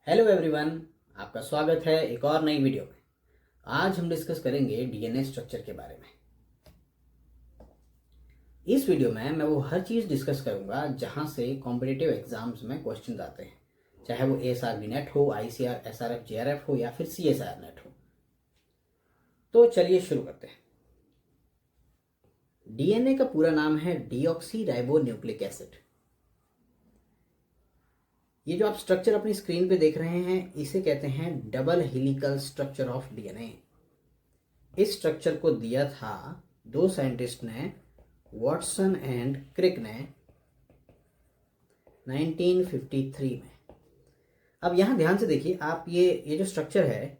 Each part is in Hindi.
हेलो एवरीवन, आपका स्वागत है एक और नई वीडियो में। आज हम डिस्कस करेंगे डीएनए स्ट्रक्चर के बारे में। इस वीडियो में मैं वो हर चीज़ डिस्कस करूंगा जहां से कॉम्पिटिटिव एग्जाम्स में क्वेश्चन आते हैं, चाहे वो एएसआरबी नेट हो, आईसीआर, एसआरएफ, जेआरएफ हो या फिर सीएसआर नेट हो। तो चलिए शुरू करते हैं। डीएनए का पूरा नाम है डीऑक्सी राइबो न्यूक्लिक एसिड। ये जो आप स्ट्रक्चर अपनी स्क्रीन पे देख रहे हैं इसे कहते हैं double helical structure of DNA. इस स्ट्रक्चर को दिया था दो साइंटिस्ट ने, वॉटसन एंड क्रिक ने 1953 में। अब यहां ध्यान से देखिए आप, ये जो स्ट्रक्चर है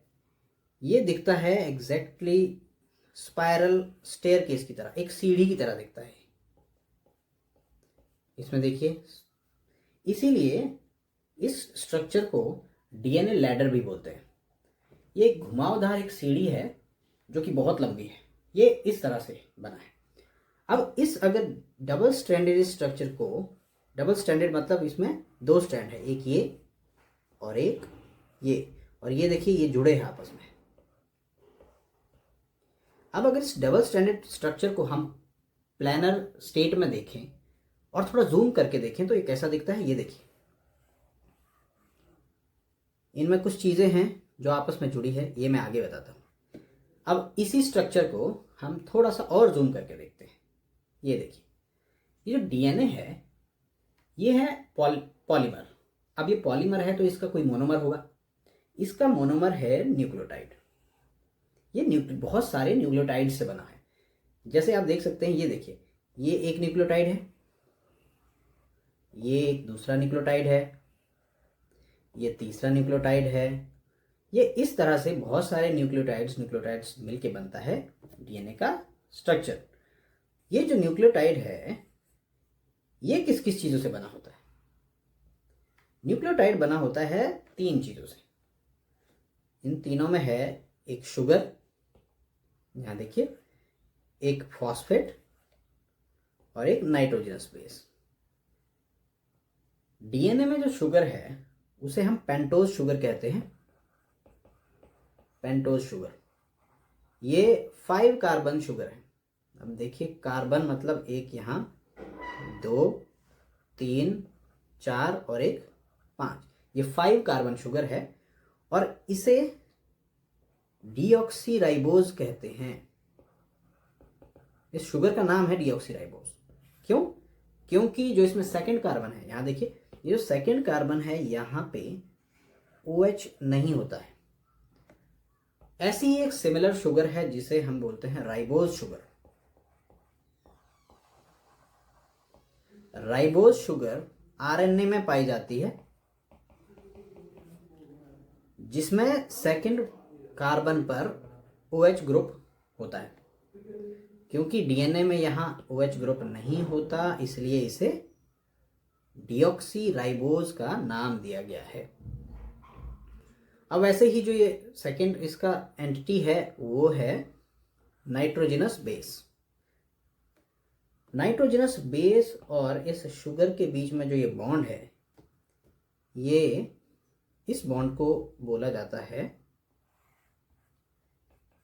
ये दिखता है एग्जैक्टली स्पाइरल स्टेयरकेस की तरह, एक सीढ़ी की तरह दिखता है इसमें देखिए। इसीलिए इस स्ट्रक्चर को डीएनए लैडर भी बोलते हैं। ये एक घुमावदार एक सीढ़ी है जो कि बहुत लंबी है। ये इस तरह से बना है। अब इस अगर डबल स्ट्रैंडेड स्ट्रक्चर को, डबल स्ट्रैंडेड मतलब इसमें दो स्ट्रैंड है, एक ये और एक ये, और ये देखिए ये जुड़े हैं आपस में। अब अगर इस डबल स्ट्रैंडेड स्ट्रक्चर को हम प्लानर स्टेट में देखें और थोड़ा जूम करके देखें तो ये कैसा दिखता है, ये देखिए। इनमें कुछ चीज़ें हैं जो आपस में जुड़ी है, ये मैं आगे बताता हूँ। अब इसी स्ट्रक्चर को हम थोड़ा सा और जूम करके देखते हैं। ये देखिए, ये जो डीएनए है ये है पॉलीमर। अब ये पॉलीमर है तो इसका कोई मोनोमर होगा। इसका मोनोमर है न्यूक्लियोटाइड। ये बहुत सारे न्यूक्लियोटाइड से बना है। जैसे आप देख सकते हैं, ये देखिए, ये एक न्यूक्लियोटाइड है, ये एक दूसरा न्यूक्लियोटाइड है, ये तीसरा न्यूक्लियोटाइड है। ये इस तरह से बहुत सारे न्यूक्लियोटाइड्स मिलके बनता है डीएनए का स्ट्रक्चर। ये जो न्यूक्लियोटाइड है ये किस किस चीज़ों से बना होता है? न्यूक्लियोटाइड बना होता है तीन चीज़ों से। इन तीनों में है एक शुगर, यहाँ देखिए, एक फॉस्फेट और एक नाइट्रोजनस बेस। डीएनए में जो शुगर है उसे हम पेंटोज शुगर कहते हैं। पेंटोज शुगर ये 5 कार्बन शुगर है। अब देखिए, कार्बन मतलब एक, यहाँ 2, 3, 4 और एक 5, ये 5 कार्बन शुगर है और इसे डीऑक्सीराइबोज कहते हैं। इस शुगर का नाम है डीऑक्सीराइबोज। क्यों? क्योंकि जो इसमें सेकंड कार्बन है, यहाँ देखिए, ये जो सेकंड कार्बन है यहाँ पे OH नहीं होता है। ऐसी एक सिमिलर शुगर है जिसे हम बोलते हैं ribose sugar. Ribose sugar RNA में पाई जाती है जिसमें सेकंड कार्बन पर OH ग्रुप होता है। क्योंकि डीएनए में यहाँ OH ग्रुप नहीं होता इसलिए इसे डीऑक्सीराइबोज का नाम दिया गया है। अब ऐसे ही जो ये सेकंड इसका एंटिटी है वो है नाइट्रोजनस बेस। नाइट्रोजनस बेस और इस शुगर के बीच में जो ये बॉन्ड है, ये इस बॉन्ड को बोला जाता है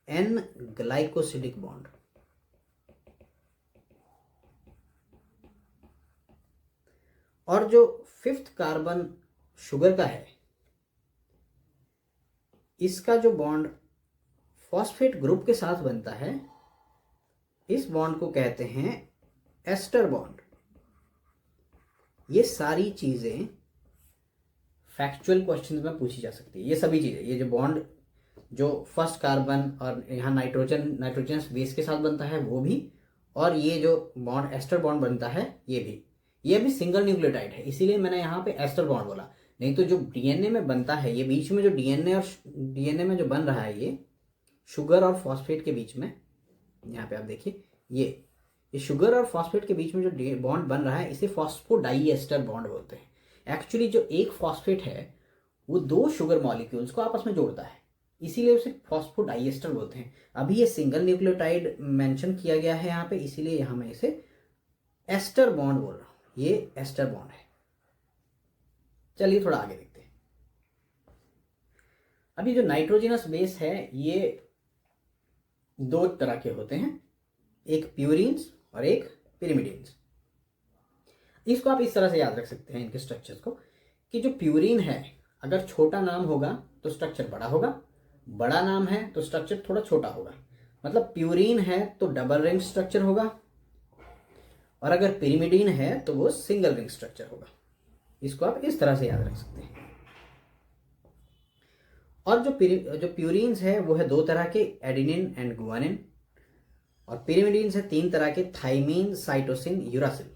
एन ग्लाइकोसिडिक बॉन्ड। और जो 5th कार्बन शुगर का है इसका जो बॉन्ड फॉस्फेट ग्रुप के साथ बनता है, इस बॉन्ड को कहते हैं एस्टर बॉन्ड। ये सारी चीज़ें फैक्चुअल क्वेश्चंस में पूछी जा सकती है। ये सभी चीज़ें, ये जो बॉन्ड जो फर्स्ट कार्बन और यहाँ नाइट्रोजनस बेस के साथ बनता है वो भी, और ये जो बॉन्ड एस्टर बॉन्ड बनता है ये भी सिंगल न्यूक्लियोटाइड है, इसीलिए मैंने यहाँ पे एस्टर बॉन्ड बोला। नहीं तो जो डीएनए में बनता है, ये बीच में जो डीएनए में जो बन रहा है ये शुगर और फॉस्फेट के बीच में, यहाँ पे आप देखिए, ये शुगर और फॉस्फेट के बीच में जो बॉन्ड बन रहा है इसे फॉस्फोडाइएस्टर बॉन्ड बोलते हैं। एक्चुअली जो एक फॉस्फेट है वो दो शुगर मॉलिक्यूल्स को आपस में जोड़ता है, इसीलिए उसे फॉस्फोडाइएस्टर बोलते हैं। अभी ये सिंगल न्यूक्लियोटाइड मेंशन किया गया है यहाँ पे, इसीलिए यहाँ मैं इसे एस्टर बॉन्ड बोल रहा हूँ। ये एस्टर बॉन्ड है। चलिए थोड़ा आगे देखते हैं। अब ये जो नाइट्रोजिनस बेस है ये दो तरह के होते हैं, एक प्यूरिन्स और एक पिरिमिडिन्स। इसको आप इस तरह से याद रख सकते हैं इनके स्ट्रक्चर्स को, कि जो प्यूरिन है अगर छोटा नाम होगा तो स्ट्रक्चर बड़ा होगा, बड़ा नाम है तो स्ट्रक्चर थोड़ा छोटा होगा। मतलब प्यूरिन है तो डबल रिंग स्ट्रक्चर होगा, और अगर पिरिमिडीन है तो वो सिंगल रिंग स्ट्रक्चर होगा। इसको आप इस तरह से याद रख सकते हैं। और जो प्यूरिन्स है वो है दो तरह के, एडेनिन एंड गुआनिन, और पिरिमिडीन्स है तीन तरह के, थाइमीन, साइटोसिन, यूरासिल।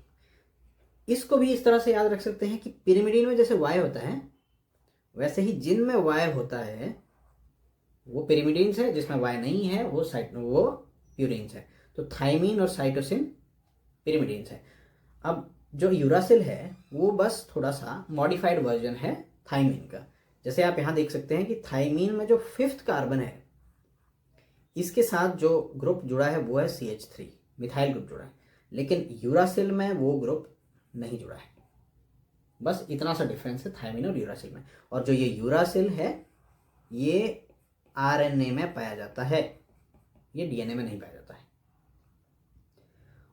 इसको भी इस तरह से याद रख सकते हैं कि पिरिमिडीन में जैसे वाई होता है वैसे ही जिन में वाई होता है वो पिरिमिडीन्स है, जिसमें वाई नहीं है वो प्यूरिन्स है। तो थाइमीन और साइटोसिन पिरिमिडीन्स है। अब जो यूरासिल है वो बस थोड़ा सा मॉडिफाइड वर्जन है थाइमीन का। जैसे आप यहाँ देख सकते हैं कि थाइमीन में जो 5th कार्बन है इसके साथ जो ग्रुप जुड़ा है वो है CH3, मिथाइल ग्रुप जुड़ा है, लेकिन यूरासिल में वो ग्रुप नहीं जुड़ा है। बस इतना सा डिफरेंस है थाइमीन और यूरासिल में। और जो ये यूरासिल है ये RNA में पाया जाता है, ये DNA में नहीं पाया जाता है।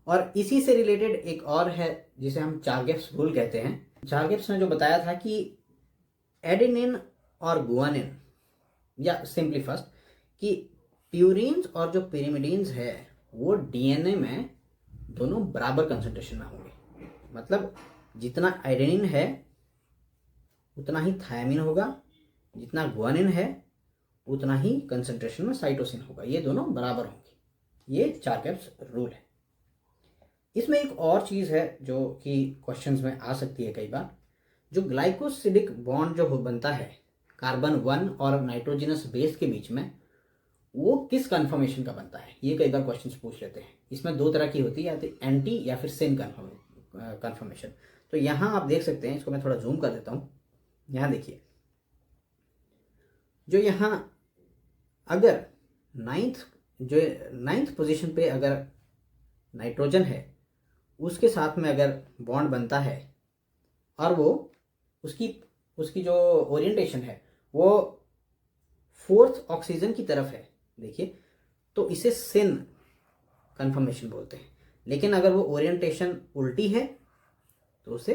और इसी से रिलेटेड एक और है जिसे हम चारगेप्स रूल कहते हैं। चारगेप्स ने जो बताया था कि एडेनिन और गुआनिन, या सिंपली फर्स्ट कि प्यूरिन्स और जो पिरिमिडीन्स है वो DNA में दोनों बराबर कंसंट्रेशन में होंगे। मतलब जितना एडेनिन है उतना ही थायमिन होगा, जितना गुआनिन है उतना ही कंसंट्रेशन में साइटोसिन होगा, ये दोनों बराबर होंगे। ये चारगेप्स रूल है। इसमें एक और चीज़ है जो कि क्वेश्चंस में आ सकती है कई बार, जो ग्लाइकोसिडिक बॉन्ड जो बनता है कार्बन 1 और नाइट्रोजनस बेस के बीच में, वो किस कन्फर्मेशन का बनता है, ये कई बार क्वेश्चंस पूछ लेते हैं। इसमें दो तरह की होती है, या तो एंटी या फिर सिन कन्फर्मेशन। तो यहाँ आप देख सकते हैं, इसको मैं थोड़ा जूम कर देता हूँ। यहाँ देखिए, जो यहाँ अगर नाइन्थ पोजीशन पे अगर नाइट्रोजन है उसके साथ में अगर बॉन्ड बनता है और वो उसकी जो ओरिएंटेशन है वो 4th ऑक्सीजन की तरफ है, देखिए, तो इसे सिन कन्फर्मेशन बोलते हैं। लेकिन अगर वो ओरिएंटेशन उल्टी है तो उसे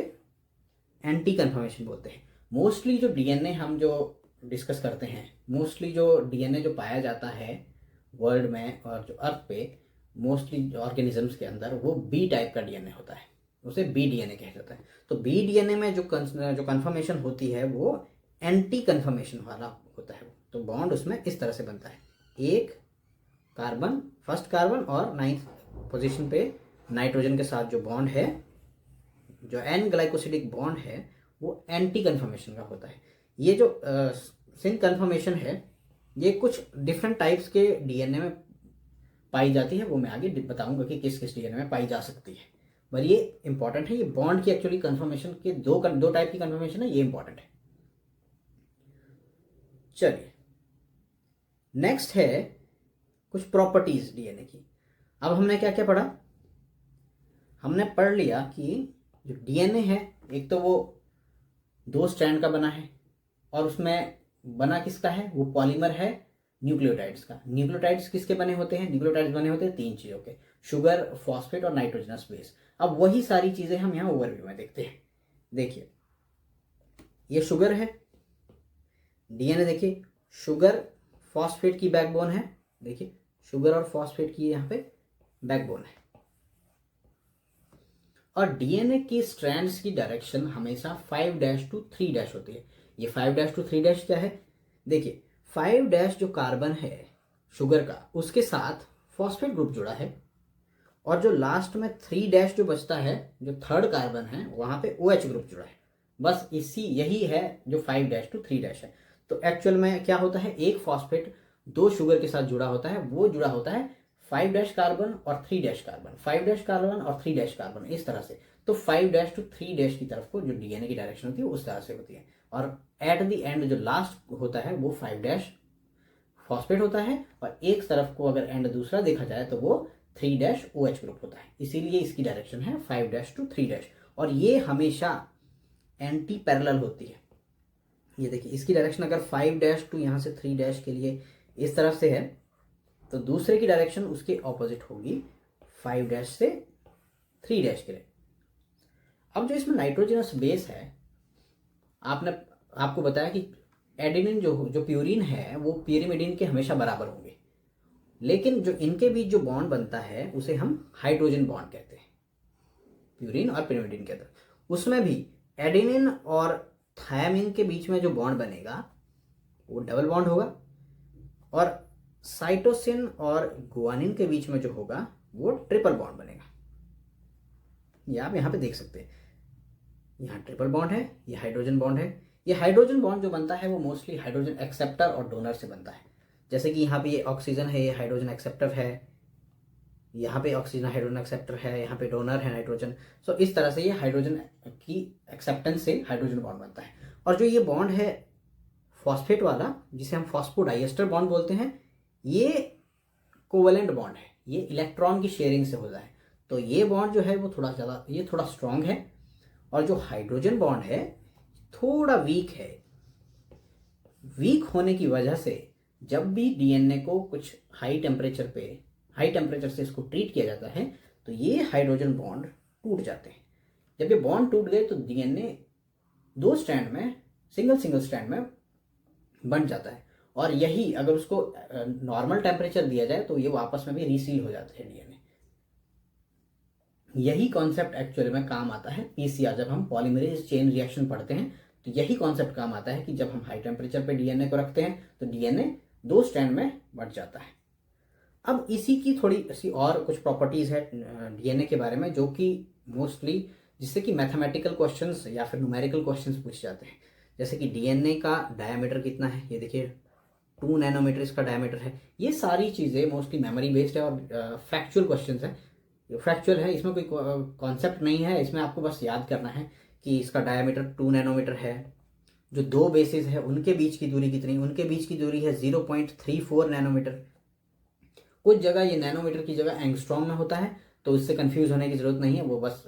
एंटी कन्फर्मेशन बोलते हैं। मोस्टली जो DNA हम जो डिस्कस करते हैं, मोस्टली जो DNA जो पाया जाता है वर्ल्ड में और जो अर्थ पे मोस्टली ऑर्गेनिजम्स के अंदर, वो B टाइप का DNA होता है, उसे BDNA कहा जाता है। तो BDNA में जो कन्फर्मेशन होती है वो एंटी कन्फर्मेशन वाला होता है। तो बॉन्ड उसमें इस तरह से बनता है, एक कार्बन, फर्स्ट कार्बन और 9th पोजीशन पे नाइट्रोजन के साथ जो बॉन्ड है, जो एन ग्लाइकोसिडिक बॉन्ड है, वो एंटी कन्फर्मेशन का होता है। ये जो सिन कन्फर्मेशन है ये कुछ डिफरेंट टाइप्स के DNA में पाई जाती है, वो मैं आगे बताऊंगा कि किस किस DNA में पाई जा सकती है। पर ये इंपॉर्टेंट है, ये बॉन्ड की एक्चुअली कन्फर्मेशन के दो टाइप की कन्फर्मेशन है, ये इंपॉर्टेंट है। चलिए नेक्स्ट है कुछ प्रॉपर्टीज DNA की। अब हमने क्या क्या पढ़ा, हमने पढ़ लिया कि जो DNA है एक तो वो 2 स्ट्रैंड का बना है, और उसमें बना किसका है, वो पॉलीमर है न्यूक्लियोटाइड्स का। न्यूक्लियोटाइड्स किसके बने होते हैं, न्यूक्लियोटाइड्स बने होते हैं 3 चीज़ों के, शुगर, फॉस्फेट और नाइट्रोजनस बेस। अब वही सारी चीज़ें हम यहाँ ओवरव्यू में देखते हैं। देखिए ये शुगर है, DNA देखिए, शुगर फॉस्फेट की बैकबोन है, देखिए शुगर और फॉस्फेट की यहाँ पे बैकबोन है। और DNA की स्ट्रैंड्स की डायरेक्शन हमेशा 5' to 3' होती है। ये 5' to 3' क्या है, देखिए 5' जो कार्बन है शुगर का, उसके साथ फॉस्फेट ग्रुप जुड़ा है, और जो लास्ट में 3' जो बचता है, जो 3rd कार्बन है, वहां पे OH ग्रुप जुड़ा है। बस यही है जो 5' to 3' है। तो एक्चुअल में क्या होता है, एक फॉस्फेट 2 शुगर के साथ जुड़ा होता है, वो जुड़ा होता है 5' कार्बन और 3' कार्बन, 5' कार्बन और 3' कार्बन, इस तरह से। तो 5' to 3' की तरफ को जो DNA की डायरेक्शन होती है उस तरह से होती है। और एट द एंड जो लास्ट होता है वो 5' फॉस्फेट होता है, और एक तरफ को अगर एंड दूसरा देखा जाए तो वो 3' OH ग्रुप होता है। इसीलिए इसकी डायरेक्शन है 5' to 3'। और ये हमेशा एंटी पैरेलल होती है, ये देखिए इसकी डायरेक्शन अगर 5 टू यहाँ से 3 के लिए इस तरफ से है, तो दूसरे की डायरेक्शन उसके ऑपोजिट होगी 5 से 3 के लिए। अब जो इसमें नाइट्रोजनस बेस है, आपको बताया कि एडेनिन जो प्यूरिन है वो pyrimidine के हमेशा बराबर होंगे, लेकिन जो इनके बीच जो बॉन्ड बनता है उसे हम हाइड्रोजन बॉन्ड कहते हैं, प्यूरिन और pyrimidine के अंदर। उसमें भी एडेनिन और थायामिन के बीच में जो बॉन्ड बनेगा वो डबल बॉन्ड होगा, और साइटोसिन और गुआनिन के बीच में जो होगा वो ट्रिपल बॉन्ड बनेगा। ये आप यहाँ पे देख सकते हैं, यहाँ ट्रिपल बॉन्ड है, ये हाइड्रोजन बॉन्ड है। ये हाइड्रोजन बॉन्ड जो बनता है वो मोस्टली हाइड्रोजन एक्सेप्टर और डोनर से बनता है। जैसे कि यहाँ पे ये ऑक्सीजन है, ये हाइड्रोजन एक्सेप्टर है, यहाँ पे ऑक्सीजन हाइड्रोजन एक्सेप्टर है, यहाँ पे डोनर है नाइट्रोजन। सो इस तरह से ये हाइड्रोजन की एक्सेप्टेंस से हाइड्रोजन बॉन्ड बनता है। और जो ये बॉन्ड है फॉस्फेट वाला, जिसे हम फॉस्फोडाइएस्टर बॉन्ड बोलते हैं, ये कोवेलेंट बॉन्ड है, ये इलेक्ट्रॉन की शेयरिंग से होता है। तो ये बॉन्ड जो है वो थोड़ा ज़्यादा, ये थोड़ा स्ट्रॉन्ग है, और जो हाइड्रोजन बॉन्ड है थोड़ा वीक है। वीक होने की वजह से जब भी डीएनए को कुछ हाई टेम्परेचर से इसको ट्रीट किया जाता है तो ये हाइड्रोजन बॉन्ड टूट जाते हैं। जब ये बॉन्ड टूट गए तो डीएनए 2 स्ट्रैंड में, सिंगल स्ट्रैंड में बन जाता है, और यही अगर उसको नॉर्मल टेम्परेचर दिया जाए तो ये वापस में भी रीसील हो जाते हैं डीएनए। यही कॉन्सेप्ट एक्चुअली में काम आता है पीसीआर। जब हम पॉलीमरेज चेन रिएक्शन पढ़ते हैं तो यही कॉन्सेप्ट काम आता है कि जब हम हाई टेम्परेचर पे डीएनए को रखते हैं तो डीएनए 2 स्ट्रैंड में बढ़ जाता है। अब इसी की थोड़ी सी और कुछ प्रॉपर्टीज है डीएनए के बारे में, जो कि मोस्टली जिससे कि मैथमेटिकल क्वेश्चंस या फिर न्यूमेरिकल क्वेश्चंस पूछे जाते हैं। जैसे कि डीएनए का डायमीटर कितना है, ये देखिए 2 नैनोमीटर इसका डायमीटर है। ये सारी चीज़ें मोस्टली मेमोरी बेस्ड है और फैक्चुअल क्वेश्चंस है, फैक्चुअल है, इसमें कोई कॉन्सेप्ट नहीं है। इसमें आपको बस याद करना है कि इसका डायमीटर 2 नैनोमीटर है। जो 2 बेसिस है उनके बीच की दूरी कितनी, उनके बीच की दूरी है 0.34 नैनोमीटर। कुछ जगह ये नैनोमीटर की जगह एंगस्ट्रॉम में होता है, तो इससे कंफ्यूज होने की जरूरत नहीं है। वो बस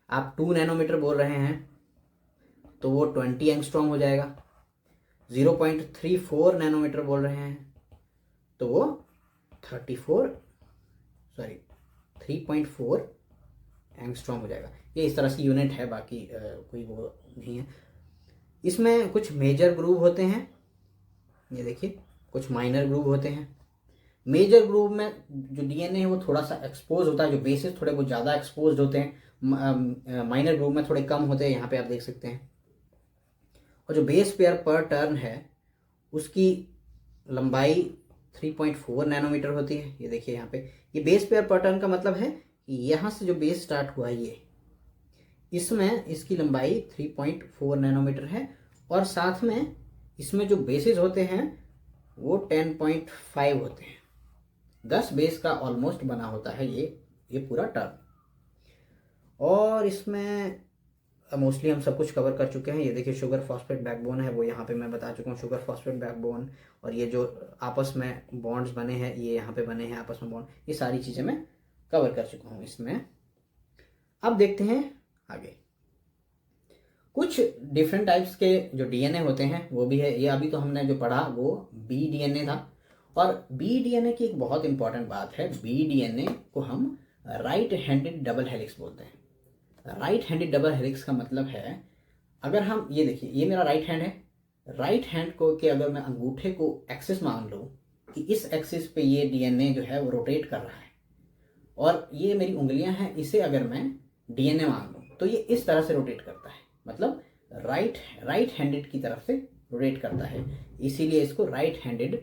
आप 2 नैनोमीटर बोल रहे हैं तो वो 20 एंगस्ट्रॉम हो जाएगा, 0.34 नैनोमीटर बोल रहे हैं तो वो 3.4 एंगस्ट्रॉम हो जाएगा। ये इस तरह से यूनिट है, बाकी कोई वो नहीं है। इसमें कुछ मेजर ग्रूव होते हैं, ये देखिए, कुछ माइनर ग्रूव होते हैं। मेजर ग्रूव में जो डीएनए है वो थोड़ा सा एक्सपोज होता है, जो बेसिस थोड़े बहुत ज़्यादा एक्सपोज होते हैं। माइनर ग्रूव में थोड़े कम होते हैं, यहाँ पे आप देख सकते हैं। और जो बेस पेयर पर टर्न है उसकी लंबाई 3.4 नैनोमीटर होती है। ये देखिए यहाँ पे, ये बेस पेयर पर टर्न का मतलब है कि यहाँ से जो बेस स्टार्ट हुआ ये, इसमें इसकी लंबाई 3.4 नैनोमीटर है, और साथ में इसमें जो बेसिस होते हैं वो 10.5 होते हैं। 10 बेस का ऑलमोस्ट बना होता है ये पूरा टर्म। और इसमें मोस्टली हम सब कुछ कवर कर चुके हैं। ये देखिए शुगर फॉस्फेट बैकबोन है, वो यहाँ पे मैं बता चुका हूँ, शुगर फॉस्फेट बैकबोन। और ये जो आपस में बॉन्ड्स बने हैं, ये यहाँ पे बने हैं आपस में बॉन्ड, ये सारी चीज़ें मैं कवर कर चुका हूँ इसमें। अब देखते हैं आगे। कुछ डिफरेंट टाइप्स के जो डीएनए होते हैं वो भी है। ये अभी तो हमने जो पढ़ा वो बी डीएनए था, और बी डीएनए की एक बहुत इंपॉर्टेंट बात है, बी डीएनए को हम राइट हैंडेड डबल हेलिक्स बोलते हैं। राइट हैंडेड डबल हेलिक्स का मतलब है, अगर हम ये देखिए, ये मेरा राइट हैंड है, राइट हैंड को के अगर मैं अंगूठे को एक्सिस मान लूँ कि इस एक्सिस पे ये डीएनए जो है वो रोटेट कर रहा है, और ये मेरी उंगलियां हैं, इसे अगर मैं डीएनए मान लूँ तो ये इस तरह से रोटेट करता है, मतलब राइट हैंडेड की तरफ से रोटेट करता है, इसीलिए इसको राइट हैंडेड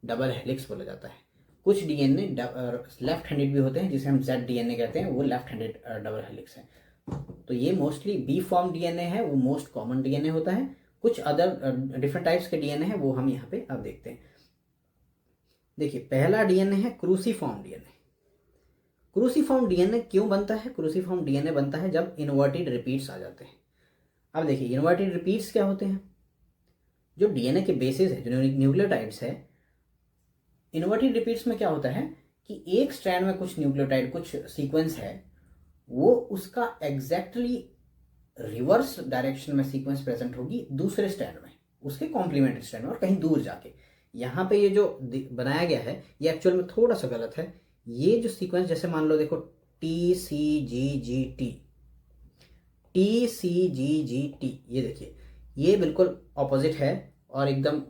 डबल हेलिक्स बोला जाता है। कुछ डीएनए लेफ्ट हैंडेड भी होते हैं, जिसे हम जेड डीएनए कहते हैं, वो लेफ्ट हैंडेड डबल हेलिक्स है। तो ये मोस्टली बी फॉर्म डीएनए है, वो मोस्ट कॉमन डीएनए होता है। कुछ अदर डिफरेंट टाइप्स के डीएनए है, वो हम यहाँ पे अब देखते हैं। देखिए पहला डीएनए है क्रूसीफॉर्म डीएनए। क्रूसीफॉर्म डीएनए क्यों बनता है? क्रूसीफॉर्म डीएनए बनता है जब इन्वर्टेड रिपीट्स आ जाते हैं। अब देखिए इन्वर्टेड रिपीट्स क्या होते हैं? जो डीएनए के बेसिस है, जो न्यूक्लियोटाइड्स है, इन्वर्टेड रिपीट्स में क्या होता है कि एक स्ट्रैंड में कुछ न्यूक्लियोटाइड, कुछ सीक्वेंस है, वो उसका एग्जैक्टली रिवर्स डायरेक्शन में सीक्वेंस प्रेजेंट होगी दूसरे स्ट्रैंड में, उसके कॉम्प्लीमेंट्री स्ट्रैंड में और कहीं दूर जाके। यहाँ पे ये जो बनाया गया है ये एक्चुअल में थोड़ा सा गलत है। ये जो सीक्वेंस जैसे मान लो देखो TCGGT, TCGGT, ये देखिए ये बिल्कुल ऑपोजिट है और एकदम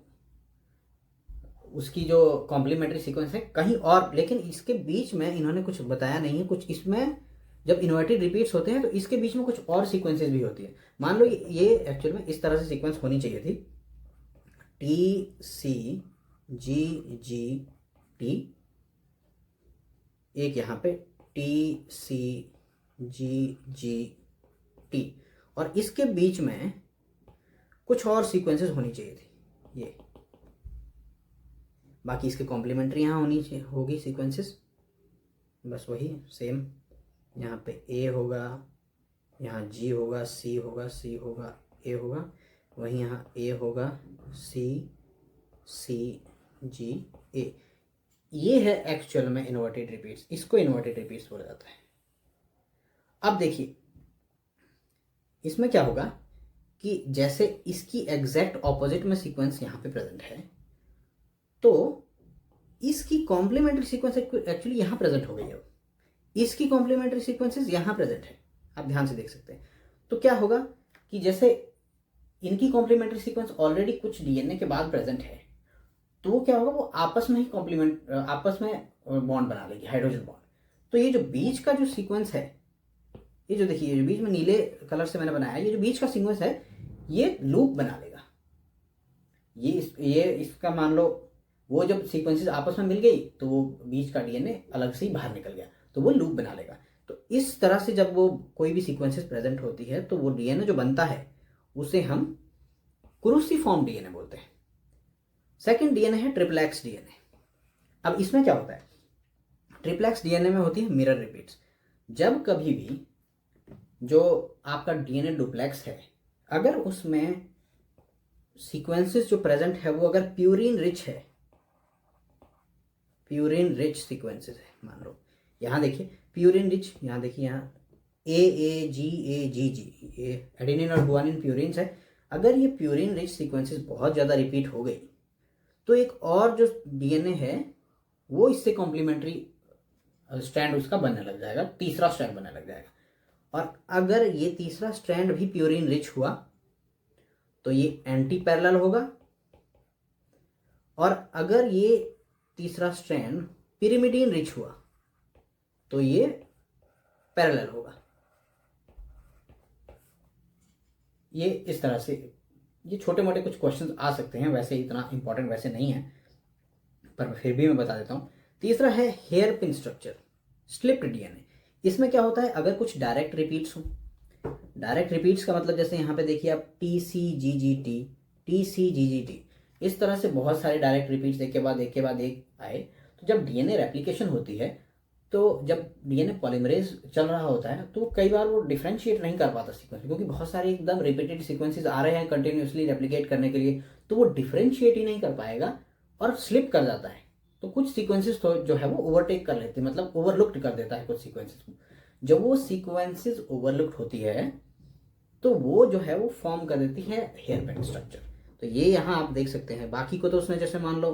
उसकी जो कॉम्प्लीमेंट्री सीक्वेंस है कहीं और, लेकिन इसके बीच में इन्होंने कुछ बताया नहीं है। कुछ इसमें जब इन्वर्टेड रिपीट्स होते हैं तो इसके बीच में कुछ और सीक्वेंसेस भी होती है। मान लो ये एक्चुअल में इस तरह से सीक्वेंस होनी चाहिए थी, TCGGT, एक यहाँ पे TCGGT, और इसके बीच में कुछ और सीक्वेंसेस होनी चाहिए थी ये। बाकी इसके कॉम्प्लीमेंट्री यहाँ होगी सीक्वेंसेस, बस वही सेम। यहाँ पे A होगा, यहाँ G होगा, C होगा, C होगा, A होगा, वहीं यहाँ A होगा, C G A। ये है एक्चुअल में इन्वर्टेड रिपीट्स, इसको इन्वर्टेड रिपीट्स बोला जाता है। अब देखिए इसमें क्या होगा कि जैसे इसकी एग्जैक्ट ऑपोजिट में सीक्वेंस यहाँ पे प्रेजेंट है, तो इसकी कॉम्प्लीमेंट्री सीक्वेंस एक्चुअली यहाँ प्रेजेंट हो गई है, इसकी कॉम्प्लीमेंट्री सीक्वेंसेस यहाँ प्रेजेंट है, आप ध्यान से देख सकते हैं। तो क्या होगा कि जैसे इनकी कॉम्प्लीमेंट्री सीक्वेंस ऑलरेडी कुछ डीएनए के बाद प्रेजेंट है, तो वो क्या होगा, वो आपस में ही आपस में बॉन्ड बना लेगी, हाइड्रोजन बॉन्ड। तो ये जो बीच का जो सीक्वेंस है, ये जो देखिए ये जो बीच में नीले कलर से मैंने बनाया, ये जो बीच का सीक्वेंस है ये लूप बना लेगा। ये इसका मान लो वो जब सीक्वेंसेस आपस में मिल गई तो वो बीच का डीएनए अलग से ही बाहर निकल गया, तो वो लूप बना लेगा। तो इस तरह से जब वो कोई भी सीक्वेंसेस प्रेजेंट होती है तो वो डीएनए जो बनता है उसे हम क्रूसीफॉर्म डीएनए बोलते हैं। सेकंड डीएनए है ट्रिप्लेक्स डीएनए। अब इसमें क्या होता है, ट्रिप्लेक्स डीएनए में होती है मिरर रिपीट्स। जब कभी भी जो आपका डीएनए डुप्लेक्स है, अगर उसमें सीक्वेंसेस जो प्रेजेंट है वो अगर प्यूरिन रिच है, प्यूरिन रिच सीक्वेंसेस है, मान लो यहाँ देखिए प्यूरिन रिच, यहाँ देखिए यहाँ AAGAGG, ये एडेनिन और गुआनिन प्यूरिन्स है। अगर ये प्यूरिन रिच सीक्वेंसेस बहुत ज़्यादा रिपीट हो गई तो एक और जो डीएनए है वो इससे कॉम्प्लीमेंट्री स्ट्रैंड उसका बनने लग जाएगा, तीसरा स्ट्रैंड बनने लग जाएगा। और अगर ये तीसरा स्ट्रैंड भी प्यूरिन रिच हुआ तो ये एंटी पैरेलल होगा, और अगर ये तीसरा स्ट्रैंड पिरिमिडीन रिच हुआ तो ये पैरेलल होगा। ये इस तरह से ये छोटे मोटे कुछ क्वेश्चंस आ सकते हैं, वैसे इतना इंपॉर्टेंट वैसे नहीं है, पर फिर भी मैं बता देता हूँ। तीसरा है hairpin structure, slipped DNA. इसमें क्या होता है, अगर कुछ डायरेक्ट रिपीट्स हो, डायरेक्ट रिपीट्स का मतलब जैसे यहाँ पे देखिए आप TCGGT, TCGGT, इस तरह से बहुत सारे डायरेक्ट रिपीट्स एक के बाद एक के बाद एक आए, तो जब डीएनए रेप्लिकेशन होती है, तो जब डीएनए पॉलीमरेज चल रहा होता है तो कई बार वो डिफरेंशिएट नहीं कर पाता सीक्वेंस, क्योंकि बहुत सारे एकदम रिपीटेड सीक्वेंसेस आ रहे हैं कंटिन्यूसली रेप्लिकेट करने के लिए, तो वो डिफरेंशिएट ही नहीं कर पाएगा और स्लिप कर जाता है। तो कुछ सीक्वेंसेस तो जो है वो ओवरटेक कर लेते हैं, मतलब ओवरलुक्ड कर देता है कुछ सीक्वेंसेस को। जब वो सीक्वेंसेस ओवरलुक्ड होती है तो वो जो है वो फॉर्म कर देती है हेयर बैंड स्ट्रक्चर। तो ये यहाँ आप देख सकते हैं। बाकी को तो उसने जैसे मान लो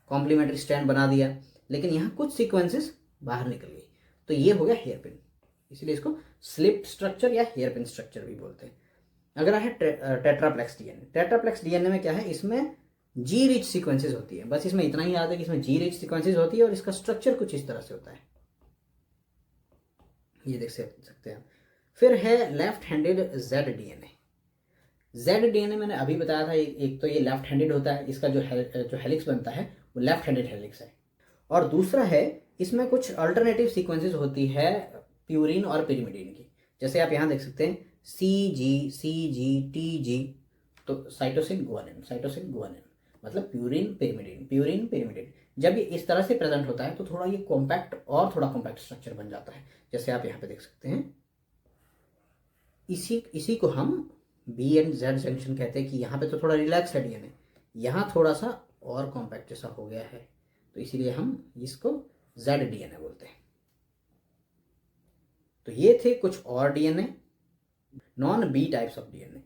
कॉम्प्लीमेंट्री स्ट्रैंड बना दिया, लेकिन यहाँ कुछ सीक्वेंसेस बाहर निकल गई, तो ये हो गया हेयर पिन। इसलिए इसको स्लिप स्ट्रक्चर या हेयर पिन स्ट्रक्चर भी बोलते हैं। अगर है टेट्राप्लेक्स डीएनए, टेट्राप्लेक्स डीएनए में क्या है, इसमें जी रिच सीक्वेंसेस होती है। बस इसमें इतना ही याद है कि इसमें जी रिच सीक्वेंसेस होती है और इसका स्ट्रक्चर कुछ इस तरह से होता है, ये देख सकते हैं। फिर है left handed Z DNA. Z DNA मैंने अभी बताया था, एक तो ये लेफ्ट हैंडेड होता है, इसका जो हेलिक्स बनता है वो लेफ्ट हैंडेड हेलिक्स है। और दूसरा है इसमें कुछ अल्टरनेटिव सीक्वेंसेस होती है प्यूरिन और पिरिमिडीन की, जैसे आप यहाँ देख सकते हैं CG तो साइटोसिन गुआनिन, मतलब प्यूरिन पिरिमिडीन। जब ये इस तरह से प्रेजेंट होता है तो थोड़ा ये कॉम्पैक्ट और थोड़ा कॉम्पैक्ट स्ट्रक्चर बन जाता है, जैसे आप यहाँ पे देख सकते हैं। इसी को हम B एंड Z जंक्शन कहते हैं कि यहाँ पे तो थोड़ा रिलैक्स है डीएनए, यहाँ थोड़ा सा और कॉम्पैक्ट जैसा हो गया है, तो इसीलिए हम इसको Z डीएनए बोलते हैं। तो ये थे कुछ और DNA, non B types of DNA.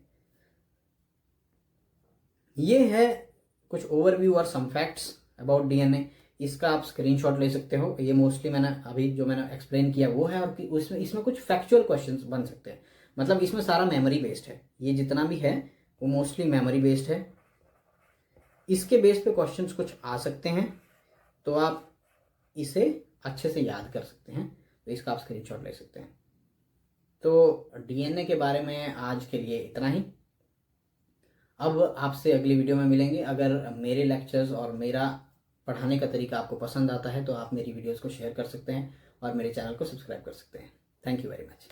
ये है कुछ ओवरव्यू और सम फैक्ट्स अबाउट डीएनए। इसका आप स्क्रीनशॉट ले सकते हो। ये मोस्टली मैंने अभी जो मैंने एक्सप्लेन किया वो है, और कि उसमें इसमें कुछ फैक्चुअल क्वेश्चंस बन सकते हैं। मतलब इसमें सारा मेमोरी बेस्ड है, ये जितना भी है वो मोस्टली मेमोरी बेस्ड है। इसके बेस पे क्वेश्चंस कुछ आ सकते हैं, तो आप इसे अच्छे से याद कर सकते हैं। तो इसका आप स्क्रीनशॉट ले सकते हैं। तो डीएनए के बारे में आज के लिए इतना ही। अब आपसे अगली वीडियो में मिलेंगे। अगर मेरे लेक्चर्स और मेरा पढ़ाने का तरीका आपको पसंद आता है तो आप मेरी वीडियोस को शेयर कर सकते हैं और मेरे चैनल को सब्सक्राइब कर सकते हैं। Thank you very much.